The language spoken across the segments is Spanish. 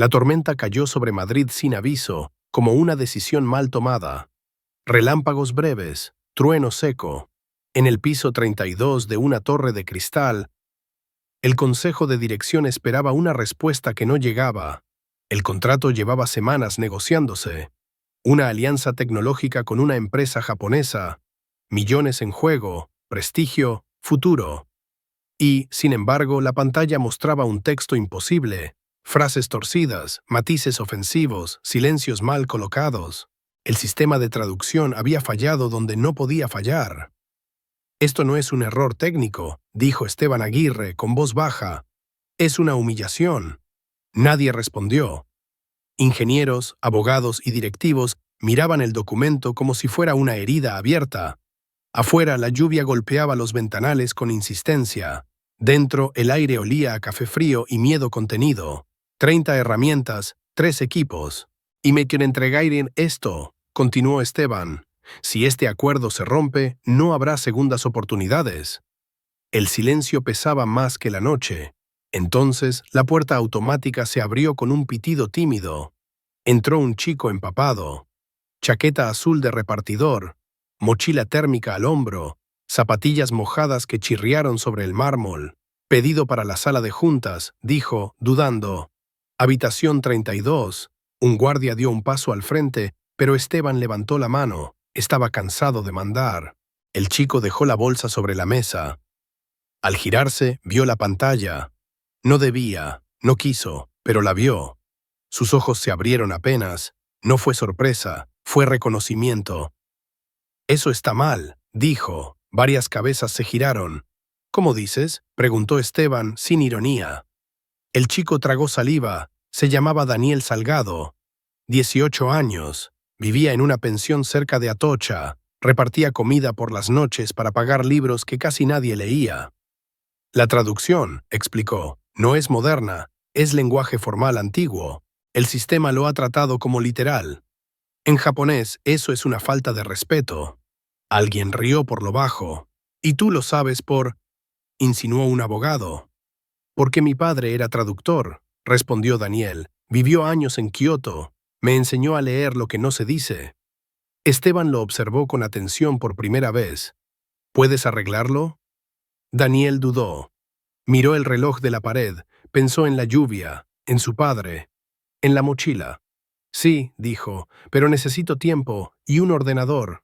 La tormenta cayó sobre Madrid sin aviso, como una decisión mal tomada. Relámpagos breves, trueno seco. En el piso 32 de una torre de cristal, el consejo de dirección esperaba una respuesta que no llegaba. El contrato llevaba semanas negociándose. Una alianza tecnológica con una empresa japonesa. Millones en juego, prestigio, futuro. Y, sin embargo, la pantalla mostraba un texto imposible. Frases torcidas, matices ofensivos, silencios mal colocados. El sistema de traducción había fallado donde no podía fallar. «Esto no es un error técnico», dijo Esteban Aguirre con voz baja. «Es una humillación». Nadie respondió. Ingenieros, abogados y directivos miraban el documento como si fuera una herida abierta. Afuera, la lluvia golpeaba los ventanales con insistencia. Dentro, el aire olía a café frío y miedo contenido. 30 herramientas, 3 equipos. «Y me quieren entregar esto», continuó Esteban. «Si este acuerdo se rompe, no habrá segundas oportunidades». El silencio pesaba más que la noche. Entonces, la puerta automática se abrió con un pitido tímido. Entró un chico empapado. Chaqueta azul de repartidor, mochila térmica al hombro, zapatillas mojadas que chirriaron sobre el mármol. «Pedido para la sala de juntas», dijo, dudando. «Habitación 32». Un guardia dio un paso al frente, pero Esteban levantó la mano. Estaba cansado de mandar. El chico dejó la bolsa sobre la mesa. Al girarse, vio la pantalla. No debía, no quiso, pero la vio. Sus ojos se abrieron apenas. No fue sorpresa, fue reconocimiento. «Eso está mal», dijo. Varias cabezas se giraron. «¿Cómo dices?», preguntó Esteban, sin ironía. El chico tragó saliva. Se llamaba Daniel Salgado. 18 años. Vivía en una pensión cerca de Atocha. Repartía comida por las noches para pagar libros que casi nadie leía. «La traducción», explicó, «no es moderna, es lenguaje formal antiguo. El sistema lo ha tratado como literal. En japonés, eso es una falta de respeto». Alguien rió por lo bajo. «Y tú lo sabes insinuó un abogado. «Porque mi padre era traductor», respondió Daniel. «Vivió años en Kioto. Me enseñó a leer lo que no se dice». Esteban lo observó con atención por primera vez. «¿Puedes arreglarlo?». Daniel dudó. Miró el reloj de la pared, pensó en la lluvia, en su padre, en la mochila. «Sí», dijo, «pero necesito tiempo y un ordenador».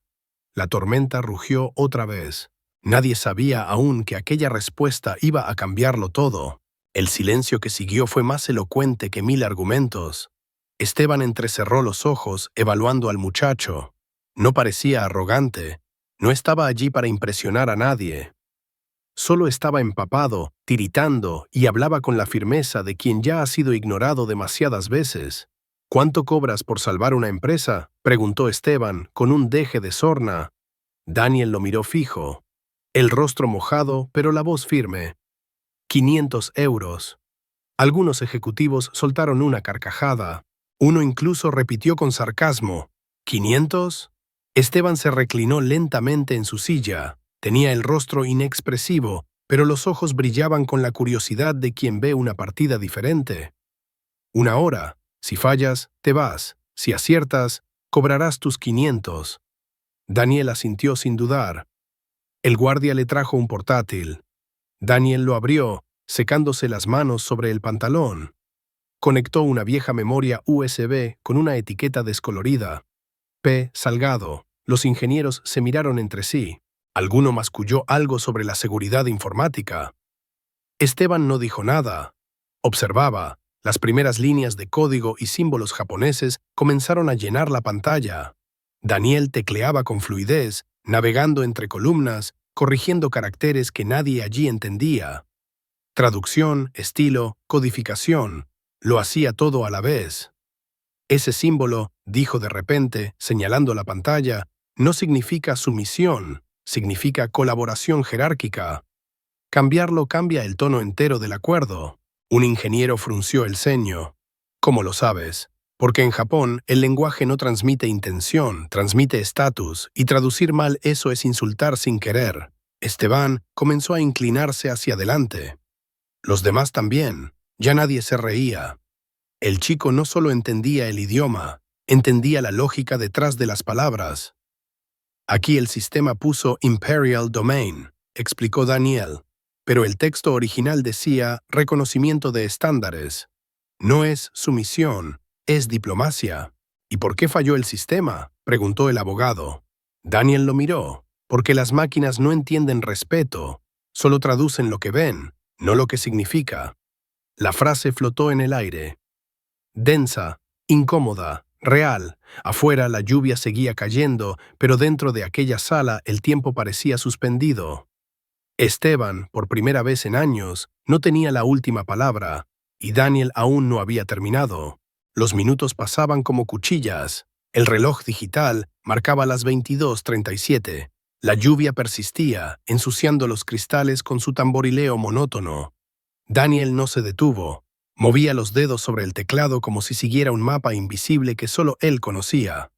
La tormenta rugió otra vez. Nadie sabía aún que aquella respuesta iba a cambiarlo todo. El silencio que siguió fue más elocuente que 1000 argumentos. Esteban entrecerró los ojos, evaluando al muchacho. No parecía arrogante. No estaba allí para impresionar a nadie. Solo estaba empapado, tiritando, y hablaba con la firmeza de quien ya ha sido ignorado demasiadas veces. «¿Cuánto cobras por salvar una empresa?», preguntó Esteban, con un deje de sorna. Daniel lo miró fijo. El rostro mojado, pero la voz firme. 500 euros. Algunos ejecutivos soltaron una carcajada. Uno incluso repitió con sarcasmo. ¿500? Esteban se reclinó lentamente en su silla. Tenía el rostro inexpresivo, pero los ojos brillaban con la curiosidad de quien ve una partida diferente. 1 hora. Si fallas, te vas. Si aciertas, cobrarás tus 500. Daniel asintió sin dudar. El guardia le trajo un portátil. Daniel lo abrió, secándose las manos sobre el pantalón. Conectó una vieja memoria USB con una etiqueta descolorida. P. Salgado. Los ingenieros se miraron entre sí. Alguno masculló algo sobre la seguridad informática. Esteban no dijo nada. Observaba. Las primeras líneas de código y símbolos japoneses comenzaron a llenar la pantalla. Daniel tecleaba con fluidez, navegando entre columnas, corrigiendo caracteres que nadie allí entendía. Traducción, estilo, codificación. Lo hacía todo a la vez. «Ese símbolo», dijo de repente, señalando la pantalla, «no significa sumisión, significa colaboración jerárquica. Cambiarlo cambia el tono entero del acuerdo». Un ingeniero frunció el ceño. «¿Cómo lo sabes?». «Porque en Japón el lenguaje no transmite intención, transmite estatus, y traducir mal eso es insultar sin querer». Esteban comenzó a inclinarse hacia adelante. Los demás también. Ya nadie se reía. El chico no solo entendía el idioma, entendía la lógica detrás de las palabras. Aquí el sistema puso Imperial Domain, explicó Daniel, pero el texto original decía reconocimiento de estándares. No es sumisión, es diplomacia. ¿Y por qué falló el sistema?, preguntó el abogado. Daniel lo miró. Porque las máquinas no entienden respeto, solo traducen lo que ven, no lo que significa. La frase flotó en el aire. Densa, incómoda, real. Afuera la lluvia seguía cayendo, pero dentro de aquella sala el tiempo parecía suspendido. Esteban, por primera vez en años, no tenía la última palabra, y Daniel aún no había terminado. Los minutos pasaban como cuchillas. El reloj digital marcaba las 22:37. La lluvia persistía, ensuciando los cristales con su tamborileo monótono. Daniel no se detuvo. Movía los dedos sobre el teclado como si siguiera un mapa invisible que solo él conocía.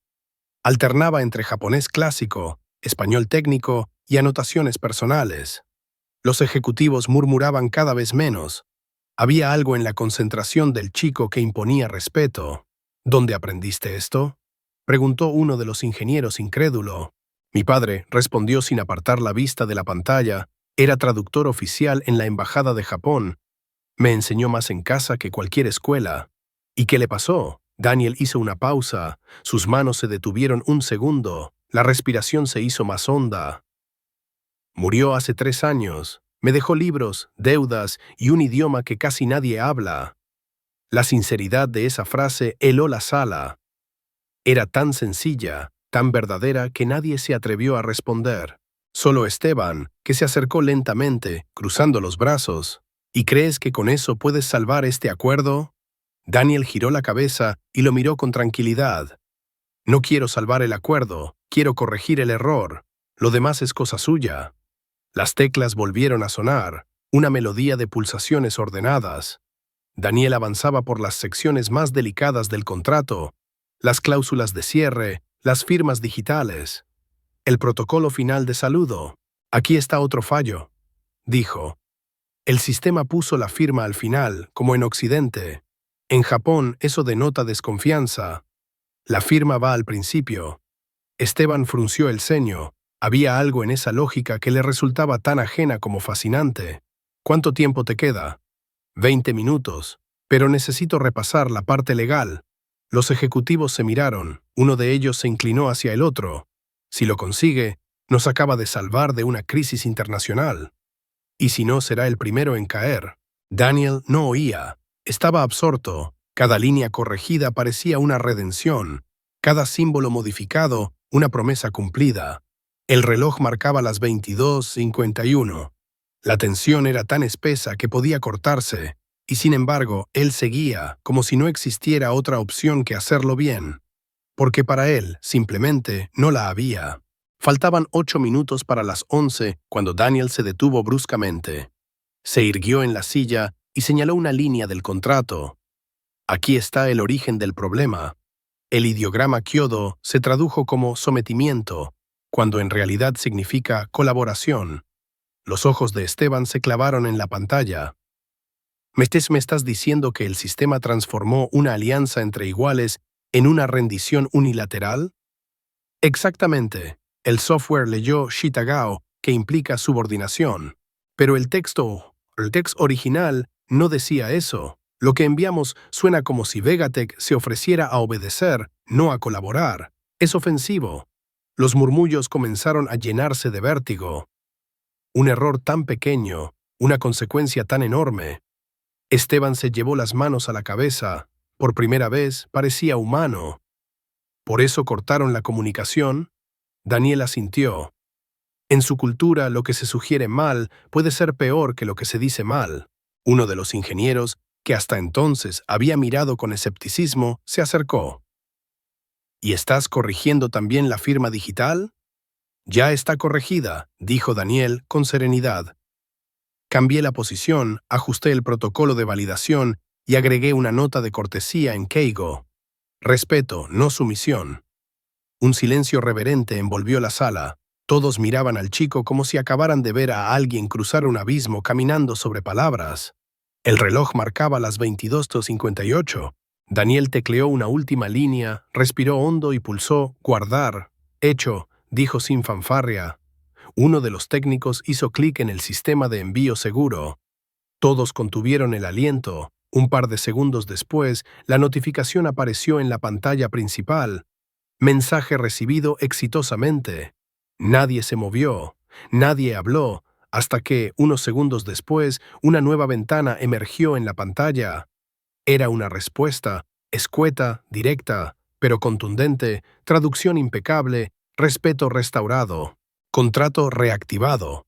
Alternaba entre japonés clásico, español técnico y anotaciones personales. Los ejecutivos murmuraban cada vez menos. Había algo en la concentración del chico que imponía respeto. ¿Dónde aprendiste esto?, preguntó uno de los ingenieros incrédulo. Mi padre respondió sin apartar la vista de la pantalla. Era traductor oficial en la Embajada de Japón. Me enseñó más en casa que cualquier escuela. ¿Y qué le pasó? Daniel hizo una pausa. Sus manos se detuvieron un segundo. La respiración se hizo más honda. Murió hace 3 años. Me dejó libros, deudas y un idioma que casi nadie habla. La sinceridad de esa frase heló la sala. Era tan sencilla, tan verdadera que nadie se atrevió a responder. Solo Esteban, que se acercó lentamente, cruzando los brazos. ¿Y crees que con eso puedes salvar este acuerdo? Daniel giró la cabeza y lo miró con tranquilidad. No quiero salvar el acuerdo, quiero corregir el error. Lo demás es cosa suya. Las teclas volvieron a sonar, una melodía de pulsaciones ordenadas. Daniel avanzaba por las secciones más delicadas del contrato, las cláusulas de cierre, las firmas digitales, el protocolo final de saludo. Aquí está otro fallo, dijo. El sistema puso la firma al final, como en Occidente. En Japón eso denota desconfianza. La firma va al principio. Esteban frunció el ceño. Había algo en esa lógica que le resultaba tan ajena como fascinante. ¿Cuánto tiempo te queda? 20 minutos. Pero necesito repasar la parte legal. Los ejecutivos se miraron. Uno de ellos se inclinó hacia el otro. Si lo consigue, nos acaba de salvar de una crisis internacional. Y si no, será el primero en caer. Daniel no oía. Estaba absorto. Cada línea corregida parecía una redención. Cada símbolo modificado, una promesa cumplida. El reloj marcaba las 22:51. La tensión era tan espesa que podía cortarse, y sin embargo, él seguía, como si no existiera otra opción que hacerlo bien. Porque para él, simplemente, no la había. Faltaban 8 minutos para las 11 cuando Daniel se detuvo bruscamente. Se irguió en la silla y señaló una línea del contrato. Aquí está el origen del problema. El ideograma Kyodo se tradujo como sometimiento, cuando en realidad significa colaboración. Los ojos de Esteban se clavaron en la pantalla. ¿Me estás diciendo que el sistema transformó una alianza entre iguales en una rendición unilateral? Exactamente. El software leyó Shitagao, que implica subordinación. Pero el texto original no decía eso. Lo que enviamos suena como si Vegatech se ofreciera a obedecer, no a colaborar. Es ofensivo. Los murmullos comenzaron a llenarse de vértigo. Un error tan pequeño, una consecuencia tan enorme. Esteban se llevó las manos a la cabeza. Por primera vez parecía humano. ¿Por eso cortaron la comunicación? Daniel asintió. En su cultura, lo que se sugiere mal puede ser peor que lo que se dice mal. Uno de los ingenieros, que hasta entonces había mirado con escepticismo, se acercó. ¿Y estás corrigiendo también la firma digital? Ya está corregida, dijo Daniel con serenidad. Cambié la posición, ajusté el protocolo de validación y agregué una nota de cortesía en Keigo. Respeto, no sumisión. Un silencio reverente envolvió la sala. Todos miraban al chico como si acabaran de ver a alguien cruzar un abismo caminando sobre palabras. El reloj marcaba las 22:58. Daniel tecleó una última línea, respiró hondo y pulsó «Guardar». «Hecho», dijo sin fanfarria. Uno de los técnicos hizo clic en el sistema de envío seguro. Todos contuvieron el aliento. Un par de segundos después, la notificación apareció en la pantalla principal. Mensaje recibido exitosamente. Nadie se movió, nadie habló, hasta que, unos segundos después, una nueva ventana emergió en la pantalla. Era una respuesta, escueta, directa, pero contundente, traducción impecable, respeto restaurado, contrato reactivado.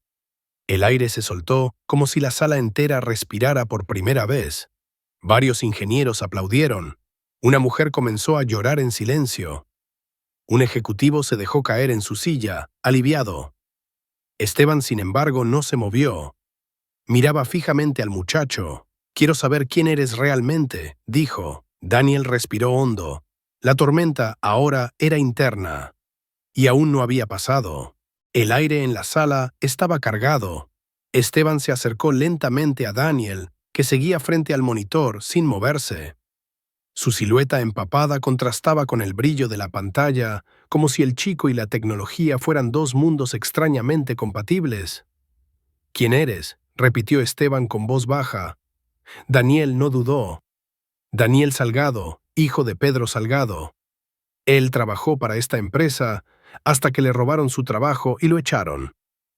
El aire se soltó como si la sala entera respirara por primera vez. Varios ingenieros aplaudieron. Una mujer comenzó a llorar en silencio. Un ejecutivo se dejó caer en su silla, aliviado. Esteban, sin embargo, no se movió. Miraba fijamente al muchacho. «Quiero saber quién eres realmente», dijo. Daniel respiró hondo. La tormenta ahora era interna. Y aún no había pasado. El aire en la sala estaba cargado. Esteban se acercó lentamente a Daniel, que seguía frente al monitor sin moverse. Su silueta empapada contrastaba con el brillo de la pantalla, como si el chico y la tecnología fueran dos mundos extrañamente compatibles. «¿Quién eres?», repitió Esteban con voz baja. Daniel no dudó. «Daniel Salgado, hijo de Pedro Salgado. Él trabajó para esta empresa hasta que le robaron su trabajo y lo echaron».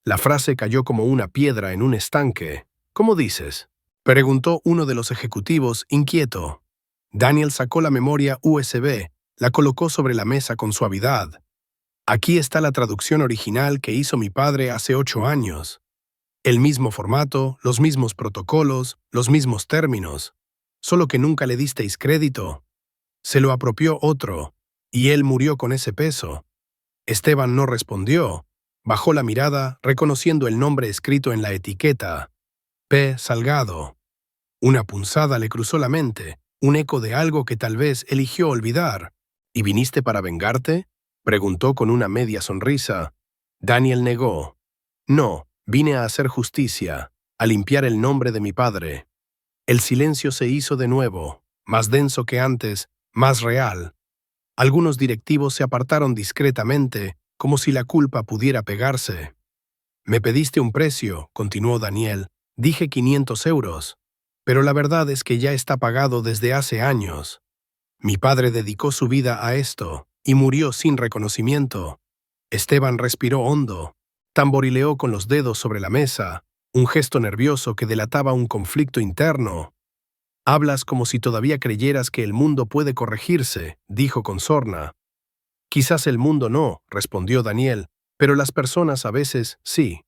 La frase cayó como una piedra en un estanque. «¿Cómo dices?», preguntó uno de los ejecutivos, inquieto. Daniel sacó la memoria USB, la colocó sobre la mesa con suavidad. «Aquí está la traducción original que hizo mi padre hace 8 años. El mismo formato, los mismos protocolos, los mismos términos. Solo que nunca le disteis crédito. Se lo apropió otro, y él murió con ese peso». Esteban no respondió. Bajó la mirada, reconociendo el nombre escrito en la etiqueta. P. Salgado. Una punzada le cruzó la mente, un eco de algo que tal vez eligió olvidar. «¿Y viniste para vengarte?», preguntó con una media sonrisa. Daniel negó. «No, vine a hacer justicia, a limpiar el nombre de mi padre». El silencio se hizo de nuevo, más denso que antes, más real. Algunos directivos se apartaron discretamente, como si la culpa pudiera pegarse. «Me pediste un precio», continuó Daniel. «Dije 500 euros. Pero la verdad es que ya está pagado desde hace años. Mi padre dedicó su vida a esto y murió sin reconocimiento». Esteban respiró hondo. Tamborileó con los dedos sobre la mesa, un gesto nervioso que delataba un conflicto interno. «Hablas como si todavía creyeras que el mundo puede corregirse», dijo con sorna. «Quizás el mundo no», respondió Daniel, «pero las personas a veces sí».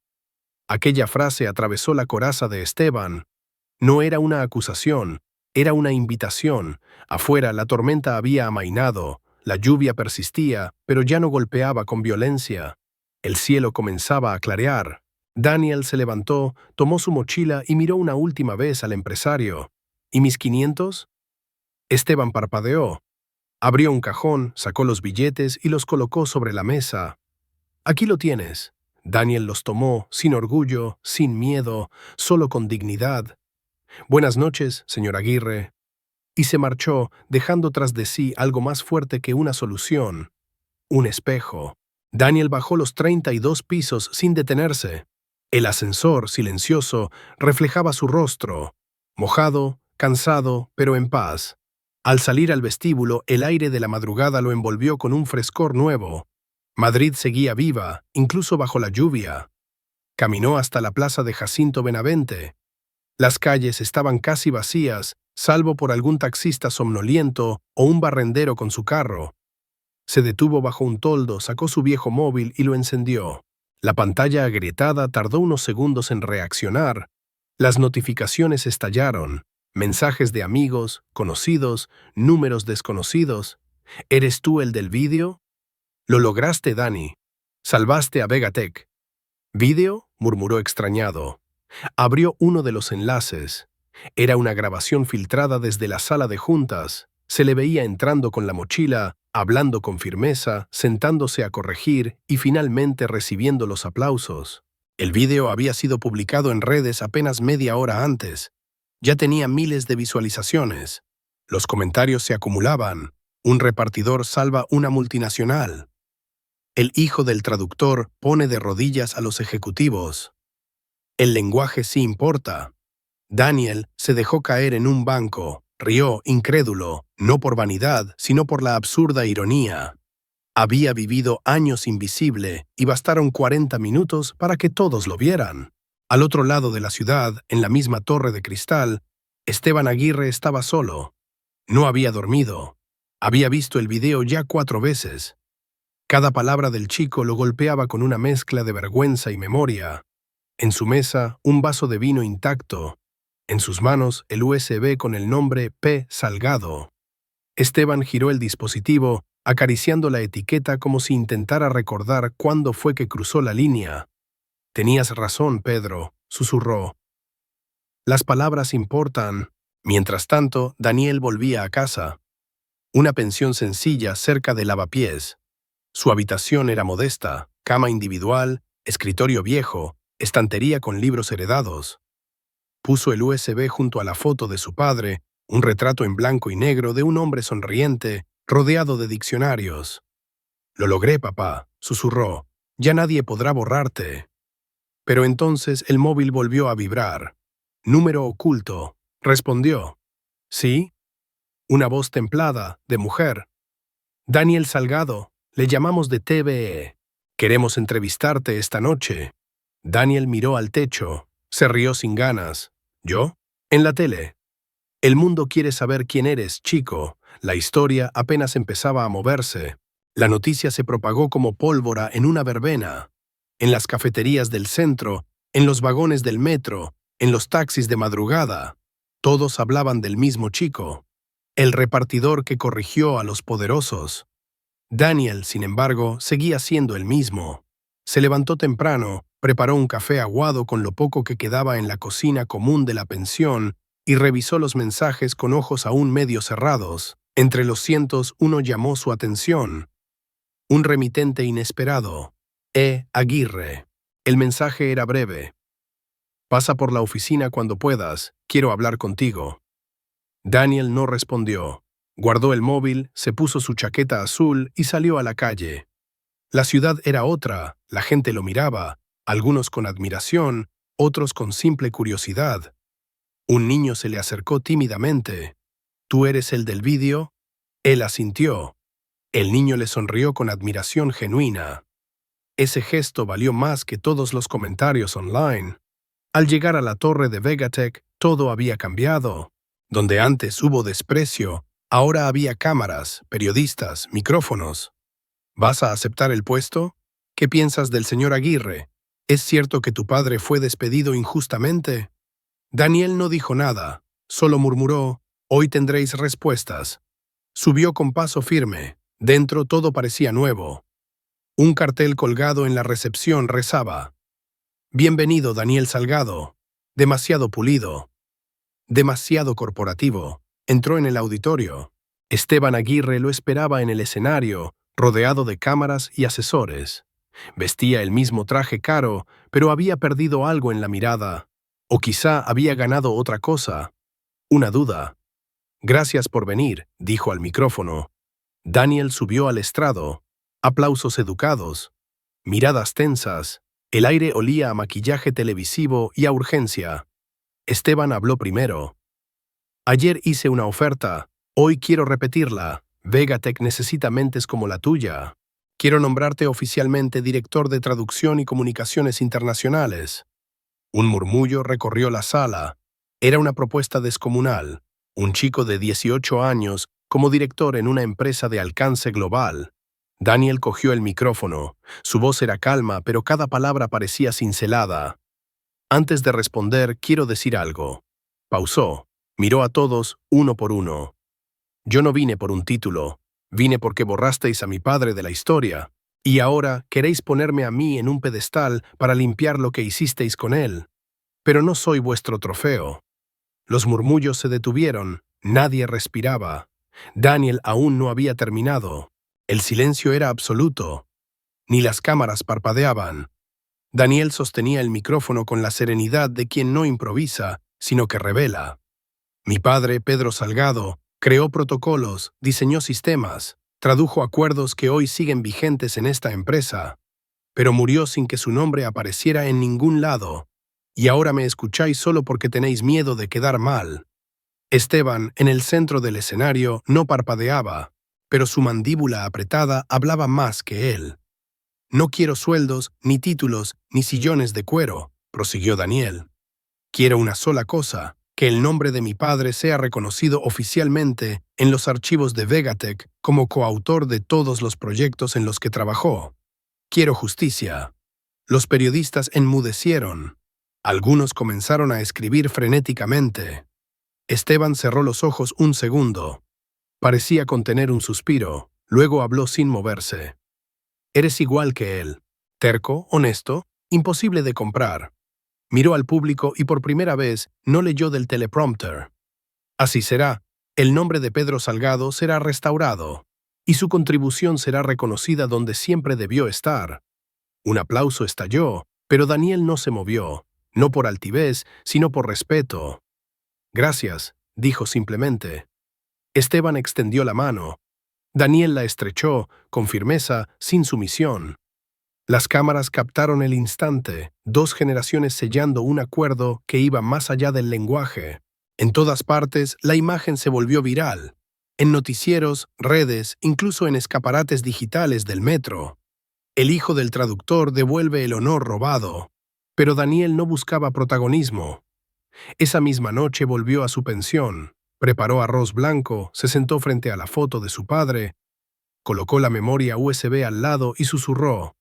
Aquella frase atravesó la coraza de Esteban. No era una acusación, era una invitación. Afuera la tormenta había amainado, la lluvia persistía, pero ya no golpeaba con violencia. El cielo comenzaba a clarear. Daniel se levantó, tomó su mochila y miró una última vez al empresario. «¿Y mis 500?» Esteban parpadeó. Abrió un cajón, sacó los billetes y los colocó sobre la mesa. «Aquí lo tienes». Daniel los tomó, sin orgullo, sin miedo, solo con dignidad. «Buenas noches, señor Aguirre». Y se marchó, dejando tras de sí algo más fuerte que una solución. Un espejo. Daniel bajó los 32 pisos sin detenerse. El ascensor, silencioso, reflejaba su rostro. Mojado, cansado, pero en paz. Al salir al vestíbulo, el aire de la madrugada lo envolvió con un frescor nuevo. Madrid seguía viva, incluso bajo la lluvia. Caminó hasta la plaza de Jacinto Benavente. Las calles estaban casi vacías, salvo por algún taxista somnoliento o un barrendero con su carro. Se detuvo bajo un toldo, sacó su viejo móvil y lo encendió. La pantalla agrietada tardó unos segundos en reaccionar. Las notificaciones estallaron. Mensajes de amigos, conocidos, números desconocidos. ¿Eres tú el del vídeo? Lo lograste, Dani. Salvaste a Vegatech. ¿Vídeo?, murmuró extrañado. Abrió uno de los enlaces. Era una grabación filtrada desde la sala de juntas. Se le veía entrando con la mochila, hablando con firmeza, sentándose a corregir y finalmente recibiendo los aplausos. El vídeo había sido publicado en redes apenas media hora antes. Ya tenía miles de visualizaciones. Los comentarios se acumulaban. Un repartidor salva una multinacional. El hijo del traductor pone de rodillas a los ejecutivos. El lenguaje sí importa. Daniel se dejó caer en un banco, rió incrédulo, no por vanidad, sino por la absurda ironía. Había vivido años invisible y bastaron 40 minutos para que todos lo vieran. Al otro lado de la ciudad, en la misma torre de cristal, Esteban Aguirre estaba solo. No había dormido. Había visto el video ya 4 veces. Cada palabra del chico lo golpeaba con una mezcla de vergüenza y memoria. En su mesa, un vaso de vino intacto. En sus manos, el USB con el nombre P. Salgado. Esteban giró el dispositivo, acariciando la etiqueta como si intentara recordar cuándo fue que cruzó la línea. «Tenías razón, Pedro», susurró. «Las palabras importan». Mientras tanto, Daniel volvía a casa. Una pensión sencilla cerca de lavapiés. Su habitación era modesta, cama individual, escritorio viejo, estantería con libros heredados. Puso el USB junto a la foto de su padre, un retrato en blanco y negro de un hombre sonriente, rodeado de diccionarios. «Lo logré, papá», susurró. «Ya nadie podrá borrarte». Pero entonces el móvil volvió a vibrar. «Número oculto», respondió. «¿Sí?» Una voz templada, de mujer. «Daniel Salgado, le llamamos de TVE. Queremos entrevistarte esta noche». Daniel miró al techo. Se rió sin ganas. «¿Yo? En la tele». «El mundo quiere saber quién eres, chico». La historia apenas empezaba a moverse. La noticia se propagó como pólvora en una verbena. En las cafeterías del centro, en los vagones del metro, en los taxis de madrugada. Todos hablaban del mismo chico. El repartidor que corrigió a los poderosos. Daniel, sin embargo, seguía siendo el mismo. Se levantó temprano, preparó un café aguado con lo poco que quedaba en la cocina común de la pensión y revisó los mensajes con ojos aún medio cerrados. Entre los cientos, uno llamó su atención. Un remitente inesperado. E. Aguirre. El mensaje era breve. «Pasa por la oficina cuando puedas. Quiero hablar contigo». Daniel no respondió. Guardó el móvil, se puso su chaqueta azul y salió a la calle. La ciudad era otra, la gente lo miraba, algunos con admiración, otros con simple curiosidad. Un niño se le acercó tímidamente. «¿Tú eres el del vídeo?» Él asintió. El niño le sonrió con admiración genuina. Ese gesto valió más que todos los comentarios online. Al llegar a la torre de Vegatech, todo había cambiado. Donde antes hubo desprecio, ahora había cámaras, periodistas, micrófonos. «¿Vas a aceptar el puesto? ¿Qué piensas del señor Aguirre? ¿Es cierto que tu padre fue despedido injustamente?» Daniel no dijo nada, solo murmuró: «Hoy tendréis respuestas». Subió con paso firme. Dentro todo parecía nuevo. Un cartel colgado en la recepción rezaba: «Bienvenido, Daniel Salgado». Demasiado pulido. Demasiado corporativo. Entró en el auditorio. Esteban Aguirre lo esperaba en el escenario, rodeado de cámaras y asesores. Vestía el mismo traje caro, pero había perdido algo en la mirada. O quizá había ganado otra cosa. Una duda. «Gracias por venir», dijo al micrófono. Daniel subió al estrado. Aplausos educados. Miradas tensas. El aire olía a maquillaje televisivo y a urgencia. Esteban habló primero. «Ayer hice una oferta. Hoy quiero repetirla. Vegatech necesita mentes como la tuya. Quiero nombrarte oficialmente director de traducción y comunicaciones internacionales». Un murmullo recorrió la sala. Era una propuesta descomunal. Un chico de 18 años como director en una empresa de alcance global. Daniel cogió el micrófono. Su voz era calma, pero cada palabra parecía cincelada. «Antes de responder, quiero decir algo». Pausó. Miró a todos, uno por uno. «Yo no vine por un título. Vine porque borrasteis a mi padre de la historia. Y ahora queréis ponerme a mí en un pedestal para limpiar lo que hicisteis con él. Pero no soy vuestro trofeo». Los murmullos se detuvieron. Nadie respiraba. Daniel aún no había terminado. El silencio era absoluto. Ni las cámaras parpadeaban. Daniel sostenía el micrófono con la serenidad de quien no improvisa, sino que revela. «Mi padre, Pedro Salgado, Creó protocolos, diseñó sistemas, tradujo acuerdos que hoy siguen vigentes en esta empresa, pero murió sin que su nombre apareciera en ningún lado, y ahora me escucháis solo porque tenéis miedo de quedar mal. Esteban, en el centro del escenario, no parpadeaba, pero su mandíbula apretada hablaba más que él. No quiero sueldos, ni títulos, ni sillones de cuero, prosiguió Daniel. Quiero una sola cosa, que el nombre de mi padre sea reconocido oficialmente en los archivos de Vegatech como coautor de todos los proyectos en los que trabajó. Quiero justicia. Los periodistas enmudecieron. Algunos comenzaron a escribir frenéticamente. Esteban cerró los ojos un segundo. Parecía contener un suspiro, luego habló sin moverse. Eres igual que él. Terco, honesto, imposible de comprar. Miró al público y por primera vez no leyó del teleprompter. Así será, el nombre de Pedro Salgado será restaurado, y su contribución será reconocida donde siempre debió estar. Un aplauso estalló, pero Daniel no se movió, no por altivez, sino por respeto. Gracias, dijo simplemente. Esteban extendió la mano. Daniel la estrechó, con firmeza, sin sumisión. Las cámaras captaron el instante, 2 generaciones sellando un acuerdo que iba más allá del lenguaje. En todas partes, la imagen se volvió viral. En noticieros, redes, incluso en escaparates digitales del metro. El hijo del traductor devuelve el honor robado. Pero Daniel no buscaba protagonismo. Esa misma noche volvió a su pensión, preparó arroz blanco, se sentó frente a la foto de su padre, colocó la memoria USB al lado y susurró: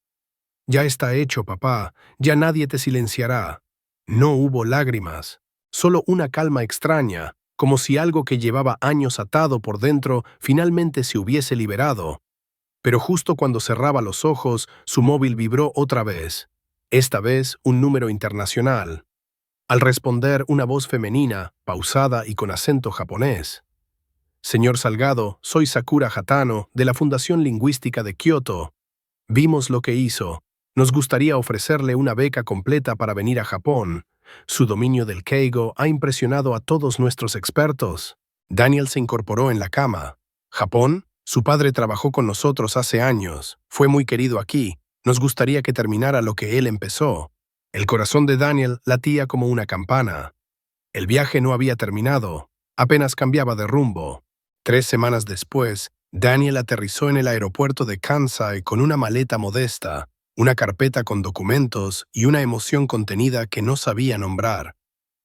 «Ya está hecho, papá, ya nadie te silenciará». No hubo lágrimas, solo una calma extraña, como si algo que llevaba años atado por dentro finalmente se hubiese liberado. Pero justo cuando cerraba los ojos, su móvil vibró otra vez. Esta vez un número internacional. Al responder, una voz femenina, pausada y con acento japonés. «Señor Salgado, soy Sakura Hatano, de la Fundación Lingüística de Kioto. Vimos lo que hizo. Nos gustaría ofrecerle una beca completa para venir a Japón. Su dominio del keigo ha impresionado a todos nuestros expertos». Daniel se incorporó en la cama. «¿Japón? Su padre trabajó con nosotros hace años. Fue muy querido aquí. Nos gustaría que terminara lo que él empezó». El corazón de Daniel latía como una campana. El viaje no había terminado. Apenas cambiaba de rumbo. 3 semanas después, Daniel aterrizó en el aeropuerto de Kansai con una maleta modesta, una carpeta con documentos y una emoción contenida que no sabía nombrar.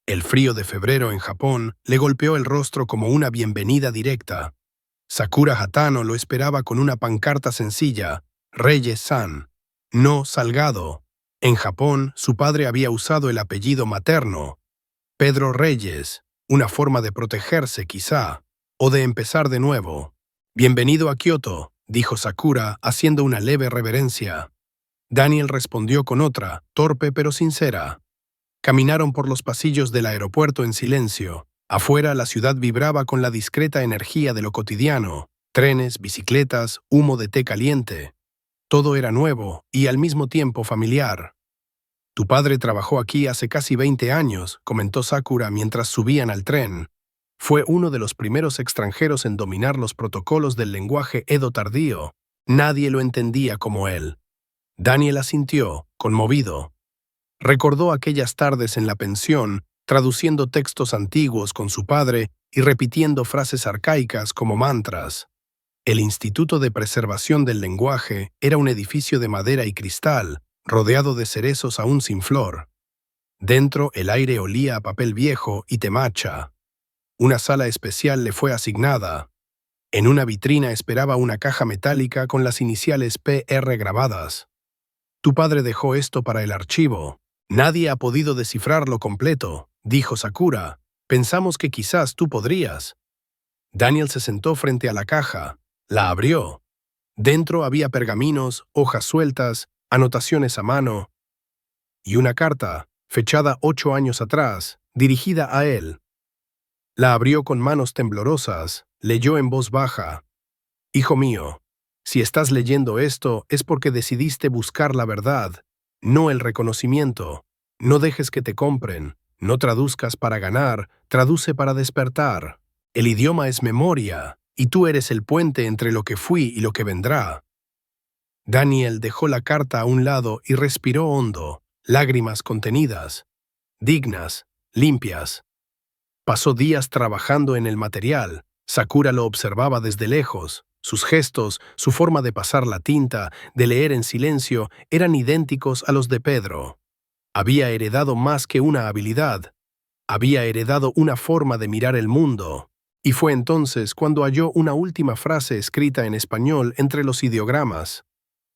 El frío de febrero en Japón le golpeó el rostro como una bienvenida directa. Sakura Hatano lo esperaba con una pancarta sencilla: Reyes-san, no Salgado. En Japón, su padre había usado el apellido materno, Pedro Reyes, una forma de protegerse quizá, o de empezar de nuevo. «Bienvenido a Kioto», dijo Sakura, haciendo una leve reverencia. Daniel respondió con otra, torpe pero sincera. Caminaron por los pasillos del aeropuerto en silencio. Afuera la ciudad vibraba con la discreta energía de lo cotidiano: trenes, bicicletas, humo de té caliente. Todo era nuevo y al mismo tiempo familiar. «Tu padre trabajó aquí hace casi 20 años», comentó Sakura mientras subían al tren. «Fue uno de los primeros extranjeros en dominar los protocolos del lenguaje Edo tardío. Nadie lo entendía como él». Daniel asintió, conmovido. Recordó aquellas tardes en la pensión, traduciendo textos antiguos con su padre y repitiendo frases arcaicas como mantras. El Instituto de Preservación del Lenguaje era un edificio de madera y cristal, rodeado de cerezos aún sin flor. Dentro el aire olía a papel viejo y temacha. Una sala especial le fue asignada. En una vitrina esperaba una caja metálica con las iniciales PR grabadas. «Tu padre dejó esto para el archivo. Nadie ha podido descifrarlo completo», dijo Sakura. «Pensamos que quizás tú podrías». Daniel se sentó frente a la caja. La abrió. Dentro había pergaminos, hojas sueltas, anotaciones a mano y una carta, fechada 8 años atrás, dirigida a él. La abrió con manos temblorosas, leyó en voz baja: «Hijo mío, si estás leyendo esto es porque decidiste buscar la verdad, no el reconocimiento. No dejes que te compren, no traduzcas para ganar, traduce para despertar». El idioma es memoria, y tú eres el puente entre lo que fui y lo que vendrá. Daniel dejó la carta a un lado y respiró hondo, lágrimas contenidas, dignas, limpias. Pasó días trabajando en el material. Sakura lo observaba desde lejos. Sus gestos, su forma de pasar la tinta, de leer en silencio, eran idénticos a los de Pedro. Había heredado más que una habilidad. Había heredado una forma de mirar el mundo. Y fue entonces cuando halló una última frase escrita en español entre los ideogramas.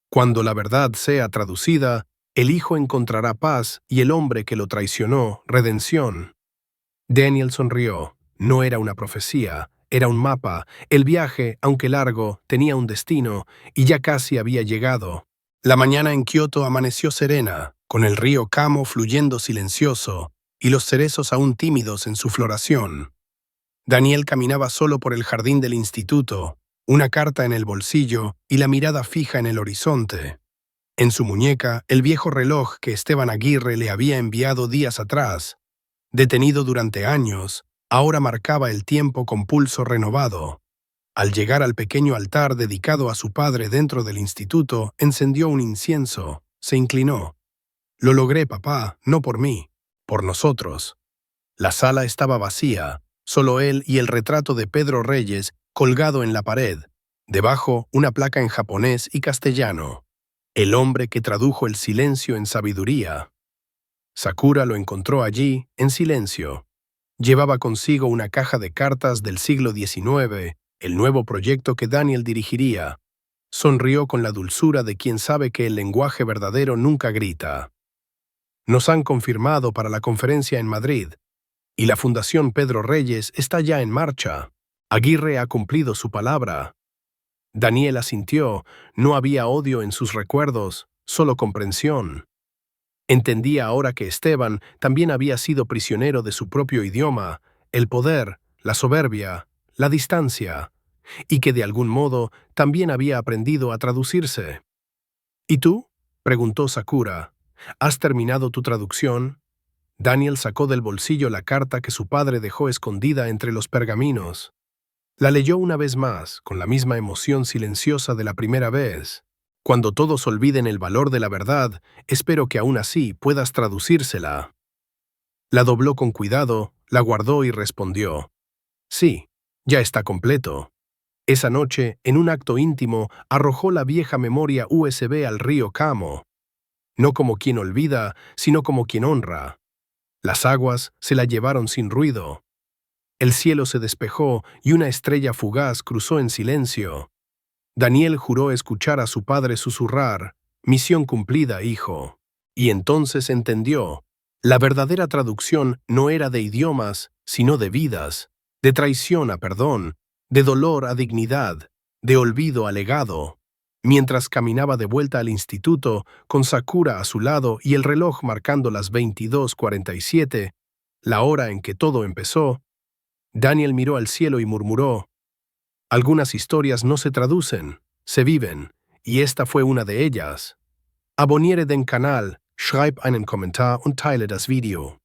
Cuando la verdad sea traducida, el Hijo encontrará paz y el hombre que lo traicionó, redención. Daniel sonrió. No era una profecía, era un mapa. El viaje, aunque largo, tenía un destino y ya casi había llegado. La mañana en Kioto amaneció serena, con el río Kamo fluyendo silencioso y los cerezos aún tímidos en su floración. Daniel caminaba solo por el jardín del instituto, una carta en el bolsillo y la mirada fija en el horizonte. En su muñeca, el viejo reloj que Esteban Aguirre le había enviado días atrás. Detenido durante años, ahora marcaba el tiempo con pulso renovado. Al llegar al pequeño altar dedicado a su padre dentro del instituto, encendió un incienso, se inclinó. «Lo logré, papá, no por mí, por nosotros». La sala estaba vacía, solo él y el retrato de Pedro Reyes colgado en la pared. Debajo, una placa en japonés y castellano. El hombre que tradujo el silencio en sabiduría. Sakura lo encontró allí, en silencio. Llevaba consigo una caja de cartas del siglo XIX, el nuevo proyecto que Daniel dirigiría. Sonrió con la dulzura de quien sabe que el lenguaje verdadero nunca grita. Nos han confirmado para la conferencia en Madrid, y la Fundación Pedro Reyes está ya en marcha. Aguirre ha cumplido su palabra. Daniel asintió, no había odio en sus recuerdos, solo comprensión. Entendía ahora que Esteban también había sido prisionero de su propio idioma, el poder, la soberbia, la distancia, y que de algún modo también había aprendido a traducirse. ¿Y tú?, preguntó Sakura. ¿Has terminado tu traducción? Daniel sacó del bolsillo la carta que su padre dejó escondida entre los pergaminos. La leyó una vez más, con la misma emoción silenciosa de la primera vez. Cuando todos olviden el valor de la verdad, espero que aún así puedas traducírsela. La dobló con cuidado, la guardó y respondió. Sí, ya está completo. Esa noche, en un acto íntimo, arrojó la vieja memoria USB al río Kamo. No como quien olvida, sino como quien honra. Las aguas se la llevaron sin ruido. El cielo se despejó y una estrella fugaz cruzó en silencio. Daniel juró escuchar a su padre susurrar, «Misión cumplida, hijo». Y entonces entendió. La verdadera traducción no era de idiomas, sino de vidas, de traición a perdón, de dolor a dignidad, de olvido a legado. Mientras caminaba de vuelta al instituto, con Sakura a su lado y el reloj marcando las 22:47, la hora en que todo empezó, Daniel miró al cielo y murmuró, «Algunas historias no se traducen, se viven, y esta fue una de ellas. Abonniere den Kanal, schreib einen Kommentar und teile das Video».